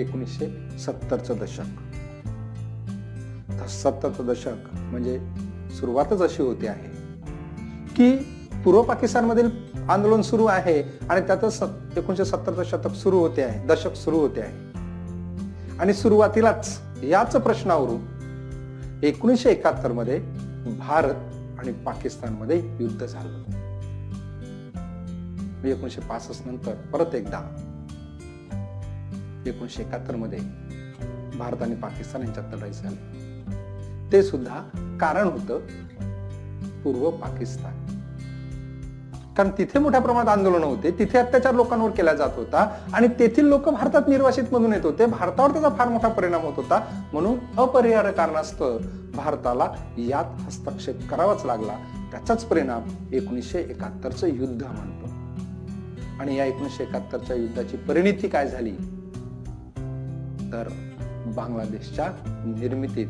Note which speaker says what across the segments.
Speaker 1: 1970चं दशक. 70चं दशक म्हणजे सुरुवातच अशी होते आहे की पूर्व पाकिस्तानमधील आंदोलन सुरू आहे आणि त्यातच 1970चं शतक सुरू होते आहे, दशक सुरू होते आहे. आणि सुरुवातीलाच याच प्रश्नावरून 1971 मध्ये भारत आणि पाकिस्तानमध्ये युद्ध झालं. 1965 नंतर परत एकदा 1971 मध्ये भारत आणि पाकिस्तान यांच्यात लढाई झाली. ते सुद्धा कारण होतं पूर्व पाकिस्तान. कारण तिथे मोठ्या प्रमाणात आंदोलन होते, तिथे अत्याचार लोकांवर केला जात होता आणि तेथील लोक भारतात निर्वासित मधून येत होते. भारतावर त्याचा फार मोठा परिणाम होत होता. म्हणून अपरिहार्य कारणास्तव भारताला यात हस्तक्षेप करावाच लागला. त्याचाच परिणाम 1971चं युद्ध म्हणतो. आणि या 1971च्या युद्धाची परिणिती काय झाली तर बांगलादेशच्या निर्मितीत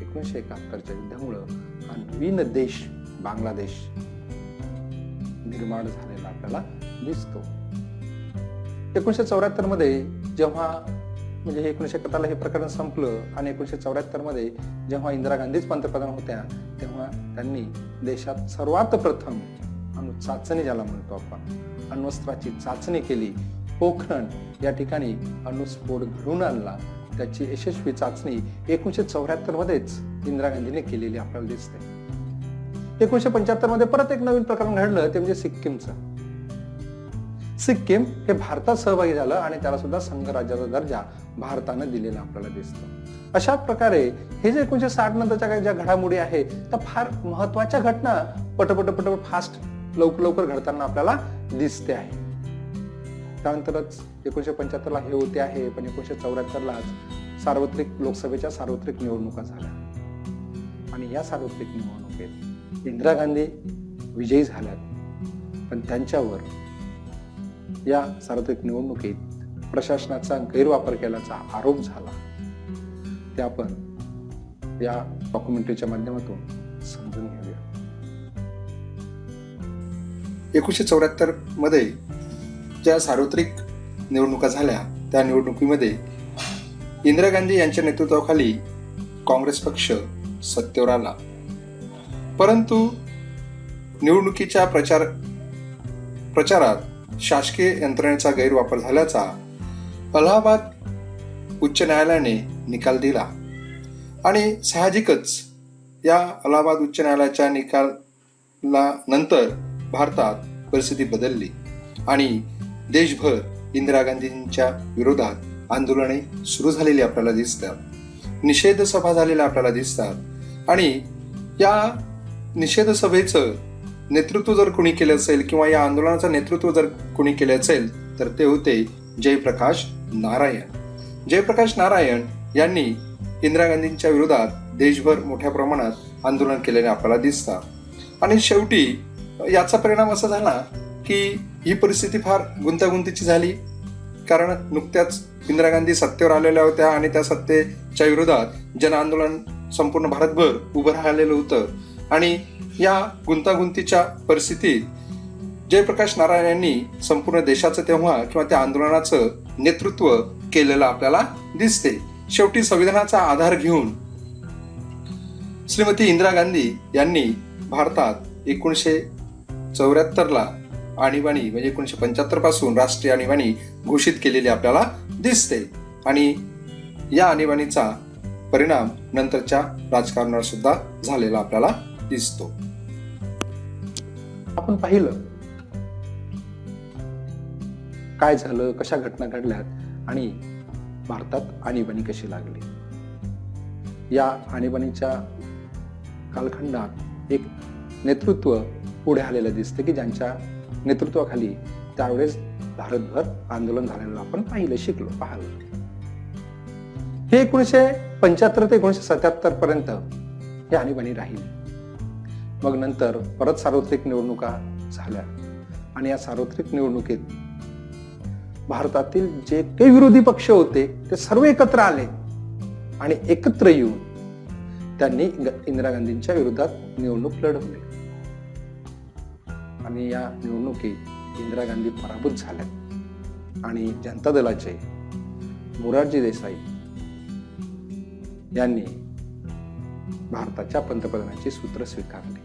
Speaker 1: 1971च्या युद्धामुळे हा नवीन देश बांगलादेश निर्माण झालेला आपल्याला दिसतो. 1974 मध्ये जेव्हा म्हणजे 1971 हे प्रकरण संपलं आणि 1974 मध्ये जेव्हा इंदिरा गांधीच पंतप्रधान होत्या तेव्हा त्यांनी देशात सर्वात प्रथम अणुचाचणी ज्याला म्हणतो आपण अण्वस्त्राची चाचणी केली. पोखरण या ठिकाणी अणुस्फोट घडून आणला. त्याची यशस्वी चाचणी 1974 मध्येच इंदिरा गांधीने केलेली आपल्याला दिसते. 1975 मध्ये परत एक नवीन प्रकरण घडलं ते म्हणजे सिक्कीमचं. सिक्कीम हे भारतात सहभागी झालं आणि त्याला सुद्धा संघराज्याचा दर्जा भारतानं दिलेला आपल्याला दिसतो. अशा प्रकारे हे जे 1960 नंतरच्या काही ज्या घडामोडी आहेत त्या फार महत्वाच्या घटना पटपट फास्ट लवकर घडताना आपल्याला दिसते आहे. त्यानंतरच 1975ला हे होते आहे, पण 1974ला सार्वत्रिक लोकसभेच्या सार्वत्रिक निवडणुका झाल्या आणि या सार्वत्रिक निवडणुकीत इंदिरा गांधी विजयी झाल्यात. पण त्यांच्यावर या सार्वत्रिक निवडणुकीत प्रशासनाचा गैरवापर केल्याचा आरोप झाला. ते आपण या डॉक्युमेंटरीच्या माध्यमातून समजून घेऊया.
Speaker 2: 1974 मध्ये ज्या सार्वत्रिक निवडणुका झाल्या त्या निवडणुकीमध्ये इंदिरा गांधी यांच्या नेतृत्वाखाली काँग्रेस पक्ष सत्तेवर आला. परंतु निवडणुकीच्या प्रचारात शासकीय यंत्रणेचा गैरवापर झाल्याचा अलाहाबाद उच्च न्यायालयाने निकाल दिला आणि साहजिकच या अलाहाबाद उच्च न्यायालयाच्या निकालानंतर भारतात परिस्थिती बदलली आणि देशभर इंदिरा गांधींच्या विरोधात आंदोलने सुरू झालेली आपल्याला दिसतात. निषेध सभा झालेल्या आपल्याला दिसतात आणि या निषेध सभेचं नेतृत्व जर कोणी केलं असेल किंवा या आंदोलनाचं नेतृत्व जर कोणी केलं असेल तर ते होते जयप्रकाश नारायण. जयप्रकाश नारायण यांनी इंदिरा गांधींच्या विरोधात देशभर मोठ्या प्रमाणात आंदोलन केलेले आपल्याला दिसतात आणि शेवटी याचा परिणाम असा झाला की ही परिस्थिती फार गुंतागुंतीची झाली. कारण नुकत्याच इंदिरा गांधी सत्तेवर आलेल्या होत्या आणि त्या सत्तेच्या विरोधात जन आंदोलन संपूर्ण भारतभर उभं राहिलेलं होतं आणि या गुंतागुंतीच्या परिस्थितीत जयप्रकाश नारायण यांनी संपूर्ण देशाचं तेव्हा किंवा त्या आंदोलनाचं नेतृत्व केलेलं आपल्याला दिसते. शेवटी संविधानाचा आधार घेऊन श्रीमती इंदिरा गांधी यांनी भारतात 1974ला आणीबाणी म्हणजे 1975 पासून राष्ट्रीय आणीबाणी घोषित केलेली आपल्याला दिसते आणि या आणीबाणीचा परिणाम नंतरच्या राजकारणावर सुद्धा झालेला आपल्याला दिसतो.
Speaker 1: आपण पाहिलं काय झालं, कशा घटना घडल्यात आणि भारतात आणीबाणी कशी लागली. या आणीबाणीच्या कालखंडात एक नेतृत्व पुढे आलेलं दिसतं की ज्यांच्या नेतृत्वाखाली त्यावेळेस भारतभर आंदोलन झालेलं आपण पाहिलं, शिकलो, पाहिलं. हे 1975 ते 1977 पर्यंत ही आणीबाणी राहिली. मग नंतर परत सार्वत्रिक निवडणुका झाल्या आणि या सार्वत्रिक निवडणुकीत भारतातील जे काही विरोधी पक्ष होते ते सर्व एकत्र आले आणि एकत्र येऊन त्यांनी इंदिरा गांधींच्या विरोधात निवडणूक लढवली आणि या निवडणुकीत इंदिरा गांधी पराभूत झाल्या आणि जनता दलाचे मोरारजी देसाई यांनी भारताच्या पंतप्रधानाची सूत्र स्वीकारली.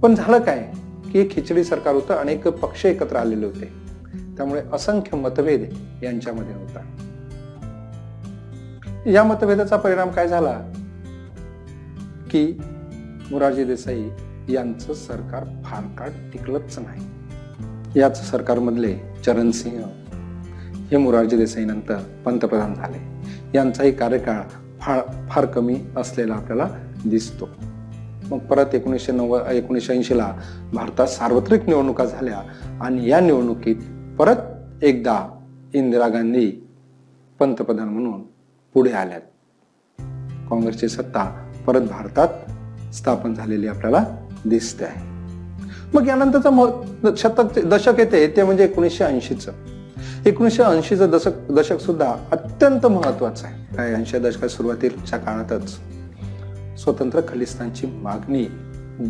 Speaker 1: पण झालं काय की एक खिचडी सरकार होतं, अनेक पक्ष एकत्र आलेले होते, त्यामुळे असंख्य मतभेद यांच्यामध्ये होता. या मतभेदाचा परिणाम काय झाला की मोरारजी देसाई यांचं सरकार फार काळ टिकलंच नाही. याच सरकारमधले चरण सिंह हे मोरारजी देसाई नंतर पंतप्रधान झाले. यांचाही कार्यकाळ फार कमी असलेला आपल्याला दिसतो. मग परत 1980ला भारतात सार्वत्रिक निवडणुका झाल्या आणि या निवडणुकीत परत एकदा इंदिरा गांधी पंतप्रधान म्हणून पुढे आल्यात. काँग्रेसची सत्ता परत भारतात स्थापन झालेली आपल्याला दिसते आहे. मग यानंतरचं दशक येते ते म्हणजे 1980चं. 1980चं दशक सुद्धा अत्यंत महत्वाचं आहे. 80 दशकात सुरुवातीच्या काळातच स्वतंत्र खलिस्तानची मागणी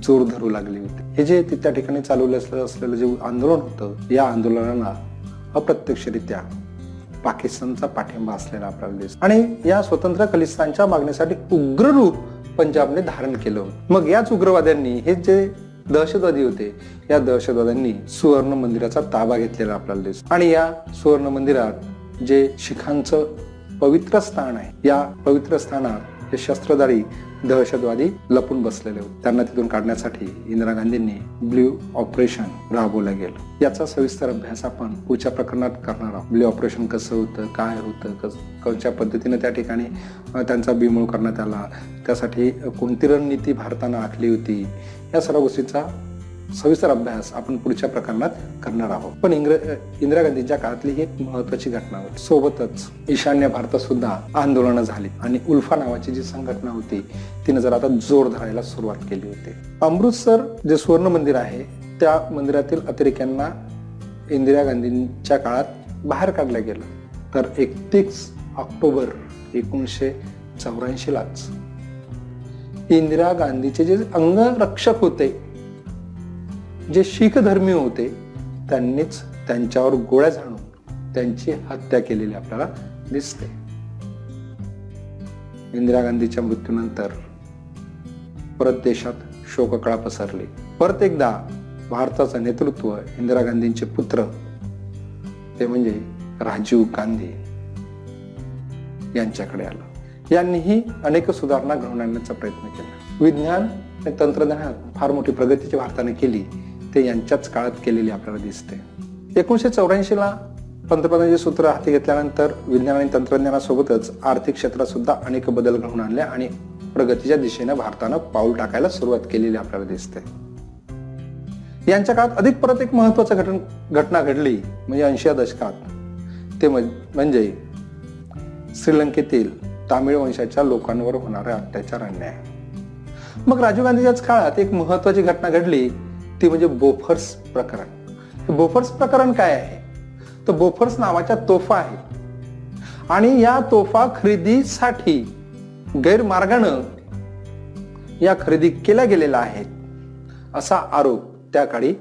Speaker 1: जोर धरू लागली होती. हे जे त्या ठिकाणी चालवलं असलेलं जे आंदोलन होतं, या आंदोलनाला अप्रत्यक्षरित्या पाकिस्तानचा पाठिंबा असलेला आपल्याला दिसतो. आणि या स्वतंत्र खलिस्तानच्या मागणीसाठी उग्र रूप पंजाबने धारण केलं होतं. मग याच उग्रवाद्यांनी, हे जे दहशतवादी होते, या दहशतवाद्यांनी सुवर्ण मंदिराचा ताबा घेतलेला आपल्याला दिसतो. आणि या सुवर्ण मंदिरात जे शिखांचं पवित्र स्थान आहे, या पवित्र स्थानात हे शस्त्रधारी दहशतवादी लपून बसलेले होते. त्यांना तिथून काढण्यासाठी इंदिरा गांधींनी ब्ल्यू ऑपरेशन राबवलं गेलं. याचा सविस्तर अभ्यास आपण पुढच्या प्रकरणात करणार आहोत. ब्ल्यू ऑपरेशन कसं होतं, काय होतं, कोणत्या पद्धतीने त्या ठिकाणी त्यांचा बिमोड करण्यात आला, त्यासाठी कोणती रणनीती भारतानं आखली होती, या सर्व गोष्टीचा सविस्तर अभ्यास आपण पुढच्या प्रकरणात करणार आहोत. पण इंदिरा गांधींच्या काळातली ही एक महत्वाची घटना होती. सोबतच ईशान्य भारतात सुद्धा आंदोलनं झाली आणि उल्फा नावाची जी संघटना होती तिने जर आता जोर धरायला सुरुवात केली होती. अमृतसर जे सुवर्ण मंदिर आहे, त्या मंदिरातील अतिरेक्यांना इंदिरा गांधींच्या काळात बाहेर काढलं गेलं. तर 31 ऑक्टोबर 1984लाच इंदिरा गांधीचे जे अंगरक्षक होते, जे शीख धर्मीय होते, त्यांनीच त्यांच्यावर गोळ्या झाडून त्यांची हत्या केलेली आपल्याला दिसते. इंदिरा गांधीच्या मृत्यूनंतर परत देशात शोककळा पसरली. परत एकदा भारताचं नेतृत्व इंदिरा गांधींचे पुत्र ते म्हणजे राजीव गांधी यांच्याकडे आलं. यांनीही अनेक सुधारणा घडवून आणण्याचा प्रयत्न केला. विज्ञान आणि तंत्रज्ञानात फार मोठी प्रगती भारताने केली, ते यांच्याच काळात केलेली आपल्याला दिसते. 1984ला पंतप्रधानांचे सूत्र हाती घेतल्यानंतर विज्ञान आणि तंत्रज्ञानासोबतच आर्थिक क्षेत्रात सुद्धा अनेक बदल घडवून आणले आणि प्रगतीच्या दिशेने भारतानं पाऊल टाकायला सुरुवात केलेली आपल्याला दिसते. यांच्या काळात अधिक परत एक महत्वाची घटना घडली म्हणजे 80 दशकात, ते म्हणजे श्रीलंकेतील तामिळ वंशाच्या लोकांवर होणारे अत्याचार, अन्याय. मग राजीव गांधीच्याच काळात एक महत्वाची घटना घडली, ती म्हणजे बोफोर्स प्रकरण. बोफोर्स प्रकरण काय आहे? तर बोफोर्स नावाच्या तोफा आहेत आणि या तोफा खरेदीसाठी गैरमार्गानं या खरेदी केल्या गेलेल्या आहेत, असा आरोप त्या काळी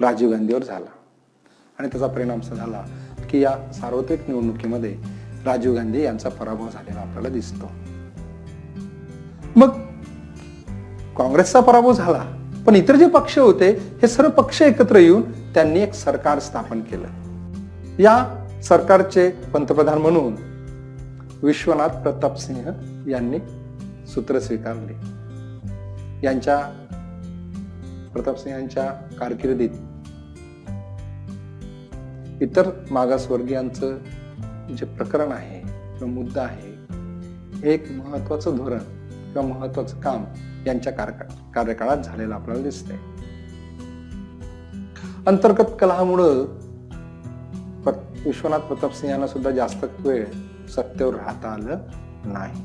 Speaker 1: राजीव गांधीवर झाला. आणि त्याचा परिणाम असा झाला की या सार्वत्रिक निवडणुकीमध्ये राजीव गांधी यांचा पराभव झालेला आपल्याला दिसतो. मग काँग्रेसचा पराभव झाला, पण इतर जे पक्ष होते हे सर्व पक्ष एकत्र येऊन त्यांनी एक सरकार स्थापन केलं. या सरकारचे पंतप्रधान म्हणून विश्वनाथ प्रताप सिंह यांनी सूत्र स्वीकारले. यांच्या प्रताप सिंहांच्या कारकिर्दीत इतर मागासवर्गीयांचं जे प्रकरण आहे किंवा मुद्दा आहे, हे एक महत्वाचं धोरण किंवा महत्वाचं काम यांच्या कार्यकाळात झालेलं आपल्याला दिसतंय. अंतर्गत कलहामुळं विश्वनाथ प्रताप सिंह यांना सुद्धा जास्त वेळ सत्तेवर राहता आलं नाही.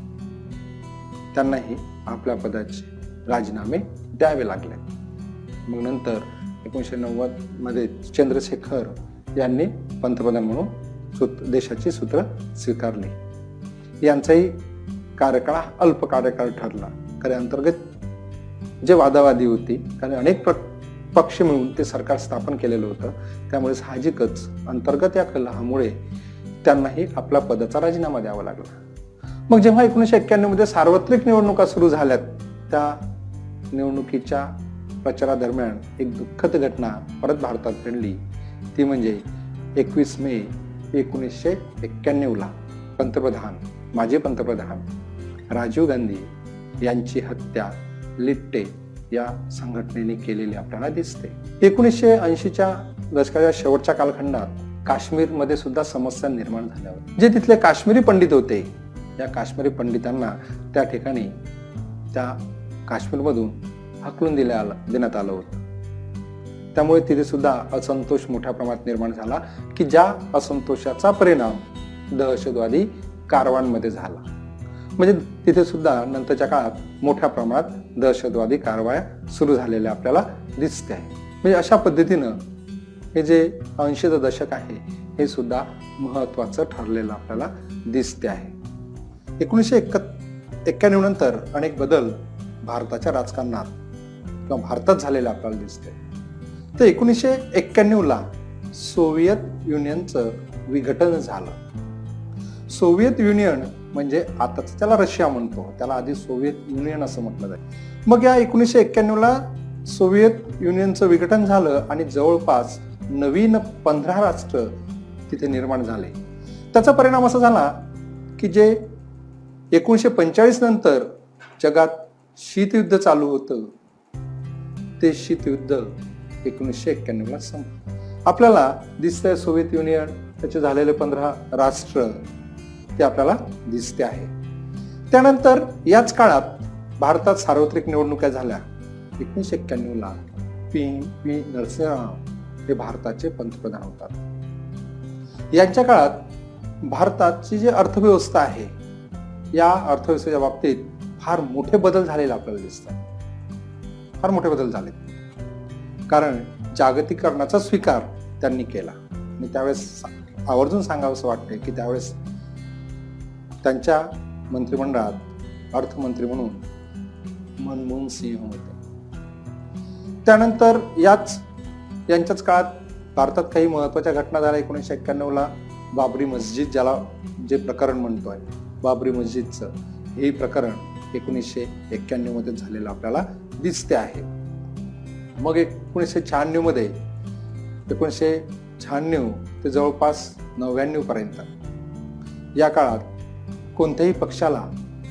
Speaker 1: त्यांनाही आपल्या पदाचे राजीनामे द्यावे लागले. मग नंतर 1990 मध्ये चंद्रशेखर यांनी पंतप्रधान म्हणून देशाची सूत्र स्वीकारली. यांचाही कार्यकाळ अल्प कार्यकाळ ठरला. कारण अंतर्गत जे वादावादी होती, कारण अनेक पक्ष मिळून ते सरकार स्थापन केलेलं होतं. त्यामुळे साहजिकच अंतर्गत या कलहामुळे त्यांनाही आपला पदाचा राजीनामा द्यावा लागला. मग जेव्हा 1991 मध्ये सार्वत्रिक निवडणुका सुरू झाल्यात, त्या निवडणुकीच्या प्रचारादरम्यान एक दुःखद घटना परत भारतात घडली. ती म्हणजे 21 मे 1991 माजी पंतप्रधान राजीव गांधी यांची हत्या लिट्टे या संघटनेने केलेली आपल्याला दिसते. 1980च्या दशकाच्या शेवटच्या कालखंडात काश्मीरमध्ये सुद्धा समस्या निर्माण झाल्या होत्या. जे तिथले काश्मीरी पंडित होते, या काश्मीरी पंडितांना त्या ठिकाणी त्या काश्मीरमधून हाकलून देण्यात आलं होतं. त्यामुळे तिथे सुद्धा असंतोष मोठ्या प्रमाणात निर्माण झाला, की ज्या असंतोषाचा परिणाम दहशतवादी कारवायांमध्ये झाला. म्हणजे तिथे सुद्धा नंतरच्या काळात मोठ्या प्रमाणात दहशतवादी कारवाया सुरू झालेल्या आपल्याला दिसते आहे. म्हणजे अशा पद्धतीनं हे जे 80चं दशक आहे हे सुद्धा महत्वाचं ठरलेलं आपल्याला दिसते आहे. 1991 नंतर अनेक बदल भारताच्या राजकारणात किंवा भारतात झालेले आपल्याला दिसते. तर 1991 सोव्हिएत युनियनचं विघटन झालं. सोव्हिएत युनियन म्हणजे आताच त्याला रशिया म्हणतो, त्याला आधी सोव्हिएत युनियन असं म्हटलं जाईल. मग या 1991 सोव्हिएत युनियनचं विघटन झालं आणि जवळपास नवीन 15 राष्ट्र तिथे निर्माण झाले. त्याचा परिणाम असा झाला की जे 1945 नंतर जगात शीतयुद्ध चालू होतं, ते शीतयुद्ध 1991 संपलं. आपल्याला दिसतंय सोव्हिएत युनियन, त्याचे झालेले 15 राष्ट्र ते आपल्याला दिसते आहे. त्यानंतर याच काळात भारतात सार्वत्रिक निवडणुका झाल्या. 1991 पी नरसिंहराव हे भारताचे पंतप्रधान होतात. यांच्या काळात भारताची जी अर्थव्यवस्था आहे, या अर्थव्यवस्थेच्या बाबतीत फार मोठे बदल झालेले आपल्याला दिसतात. फार मोठे बदल झाले, कारण जागतिकीकरणाचा स्वीकार त्यांनी केला. आणि त्यावेळेस आवर्जून सांगावंसं वाटते की त्यावेळेस त्यांच्या मंत्रिमंडळात अर्थमंत्री म्हणून मनमोहन सिंह होते. त्यानंतर यांच्याच काळात भारतात काही महत्वाच्या घटना झाल्या. 1991 बाबरी मस्जिद, ज्याला जे प्रकरण म्हणतोय बाबरी मस्जिदचं, हे प्रकरण 1991 मध्ये झालेलं आपल्याला दिसते आहे. मग 1996 मध्ये 1996 ते जवळपास 99 पर्यंत या काळात कोणत्याही पक्षाला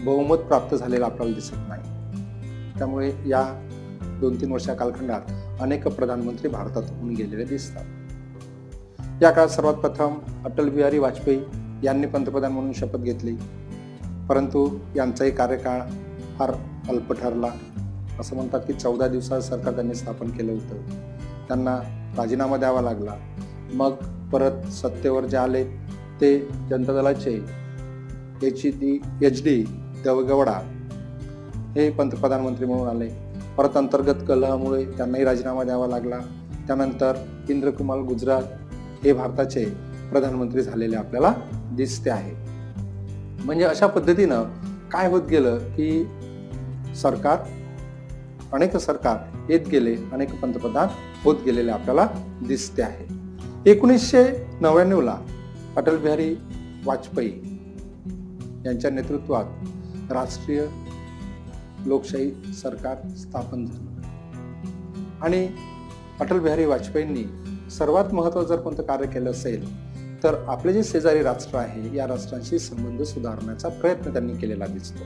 Speaker 1: बहुमत प्राप्त झालेलं आपल्याला दिसत नाही. त्यामुळे या 2-3 वर्षा कालखंडात अनेक प्रधानमंत्री भारतात होऊन गेलेले दिसतात. या काळात सर्वात प्रथम अटल बिहारी वाजपेयी यांनी पंतप्रधान म्हणून शपथ घेतली, परंतु यांचाही कार्यकाळ फार अल्प ठरला. असं म्हणतात की 14 दिवसात सरकार त्यांनी स्थापन केलं होतं. त्यांना राजीनामा द्यावा लागला. मग परत सत्तेवर जे आले ते जनता दलाचे HD देवेगौडा हे पंतप्रधान मंत्री म्हणून आले. परत अंतर्गत कलहामुळे त्यांनाही राजीनामा द्यावा लागला. त्यानंतर इंद्रकुमार गुजराल हे भारताचे प्रधानमंत्री झालेले आपल्याला दिसते आहे. म्हणजे अशा पद्धतीनं काय होत गेलं की अनेक सरकार येत गेले, अनेक पंतप्रधान होत गेलेले आपल्याला दिसते आहे. 1999 अटल बिहारी वाजपेयी यांच्या नेतृत्वात राष्ट्रीय लोकशाही सरकार स्थापन झालं. आणि अटल बिहारी वाजपेयींनी सर्वात महत्त्वाचं जर कोणतं कार्य केलं असेल तर आपले जे शेजारी राष्ट्र आहे या राष्ट्रांशी संबंध सुधारण्याचा प्रयत्न त्यांनी केलेला दिसतो.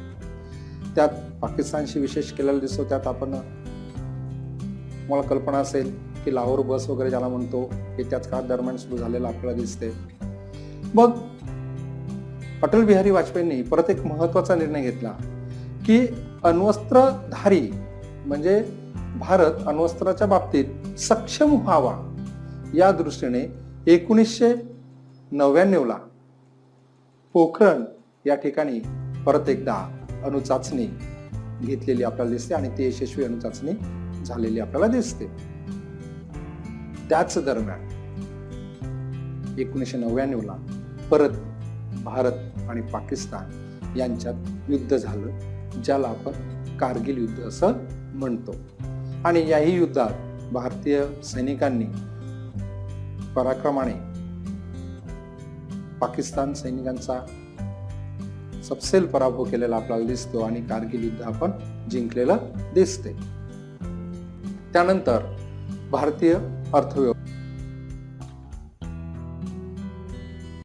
Speaker 1: त्यात पाकिस्तानशी विशेष केलेला दिसतो. त्यात मला कल्पना असेल की लाहोर बस वगैरे ज्याला म्हणतो हे त्याच काळात दरम्यान सुरू झालेलं आपल्याला दिसते. मग अटल बिहारी वाजपेयींनी परत एक महत्वाचा निर्णय घेतला की अण्वस्त्रधारी म्हणजे भारत अण्वस्त्राच्या बाबतीत सक्षम व्हावा या दृष्टीने 1999 पोखरण या ठिकाणी परत एकदा अणुचाचणी घेतलेली आपल्याला दिसते आणि ती यशस्वी अणुचाचणी झालेली आपल्याला दिसते. त्याच दरम्यान 1999 परत भारत आणि पाकिस्तान यांच्यात युद्ध झालं, ज्याला आपण कारगिल युद्ध असं म्हणतो. आणि याही युद्धात भारतीय सैनिकांनी पराक्रमाने पाकिस्तान सैनिकांचा सपसेल पराभव केलेला आपल्याला दिसतो आणि कारगिल युद्ध आपण जिंकलेलं दिसते. त्यानंतर भारतीय अर्थव्यवस्था